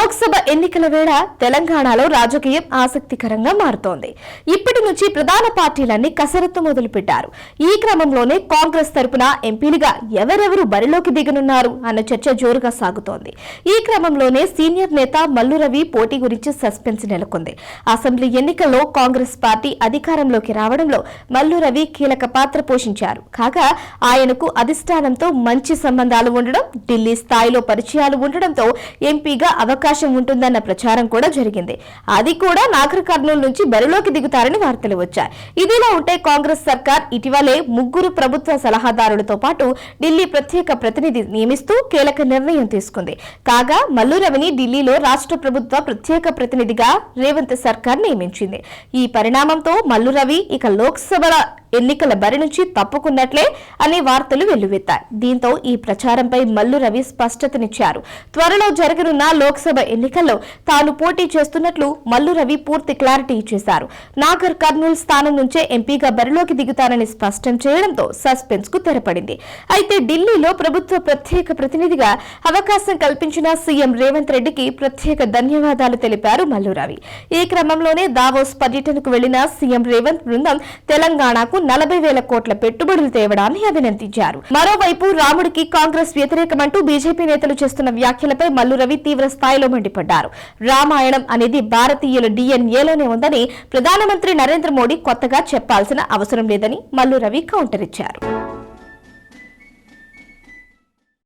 లోక్సభ ఎన్నికల వేళ తెలంగాణలో రాజకీయం ఆసక్తికరంగా మారుతోంది. ఇప్పటి నుంచి ప్రధాన పార్టీలన్నీ కసరత్తు మొదలుపెట్టారు. ఈ క్రమంలోనే కాంగ్రెస్ తరపున ఎంపీలుగా ఎవరెవరు బరిలోకి దిగనున్నారు అన్న చర్చ జోరుగా సాగుతోంది. ఈ క్రమంలోనే సీనియర్ నేత మల్లు రవి పోటీ గురించి సస్పెన్స్ నెలకొంది. అసెంబ్లీ ఎన్నికల్లో కాంగ్రెస్ పార్టీ అధికారంలోకి రావడంలో మల్లు రవి కీలక పాత్ర పోషించారు. కాగా ఆయనకు అధిష్టానంతో మంచి సంబంధాలు ఉండడం, ఢిల్లీ స్థాయిలో పరిచయాలు ఉండడంతో ఎంపీగా అవకాశం ఉంటుందన్న ప్రచారం కూడా జరిగింది. అది కూడా నాగర్ కర్నూలు నుంచి బరిలోకి దిగుతారని వార్తలు వచ్చాయి. ఇదిలా ఉంటే కాంగ్రెస్ సర్కార్ ఇటీవలే 3 ప్రభుత్వ సలహాదారులతో పాటు ఢిల్లీ ప్రత్యేక ప్రతినిధి నియమిస్తూ కీలక నిర్ణయం తీసుకుంది. కాగా మల్లు రవిని ఢిల్లీలో రాష్ట్ర ప్రభుత్వ ప్రత్యేక ప్రతినిధిగా రేవంత్ సర్కార్ నియమించింది. ఈ పరిణామంతో మల్లు రవి ఇక లోక్సభ ఎన్నికల బరి నుంచి తప్పుకున్నట్లే అనే వార్తలు వెల్లువెత్తాయి. దీంతో ఈ ప్రచారంపై మల్లు రవి స్పష్టతనిచ్చారు. త్వరలో జరగనున్న లోక్సభ ఎన్నికల్లో తాను పోటీ చేస్తున్నట్లు మల్లు రవి పూర్తి క్లారిటీ ఇచ్చేశారు. నాగర్ కర్నూలు స్థానం నుంచే ఎంపీగా బరిలోకి దిగుతానని స్పష్టం చేయడంతో సస్పెన్స్ కు తెరపడింది. అయితే ఢిల్లీలో ప్రభుత్వ ప్రత్యేక ప్రతినిధిగా అవకాశం కల్పించిన సీఎం రేవంత్ రెడ్డికి ప్రత్యేక ధన్యవాదాలు తెలిపారు మల్లు రవి. ఈ క్రమంలోనే దావోస్ పర్యటనకు వెళ్లిన సీఎం రేవంత్ బృందం తెలంగాణకు 40,000 కోట్ల పెట్టుబడులు తేవడాన్ని అభినందించారు. మరోవైపు రాముడికి కాంగ్రెస్ వ్యతిరేకమంటూ బీజేపీ నేతలు చేస్తున్న వ్యాఖ్యలపై మల్లు రవి తీవ్ర స్థాయిలో మండిపడ్డారు. రామాయణం అనేది భారతీయుల డిఎన్ఏలోనే ఉందని ప్రధానమంత్రి నరేంద్ర మోడీ కొత్తగా చెప్పాల్సిన అవసరం లేదని మల్లు రవి కౌంటర్ ఇచ్చారు.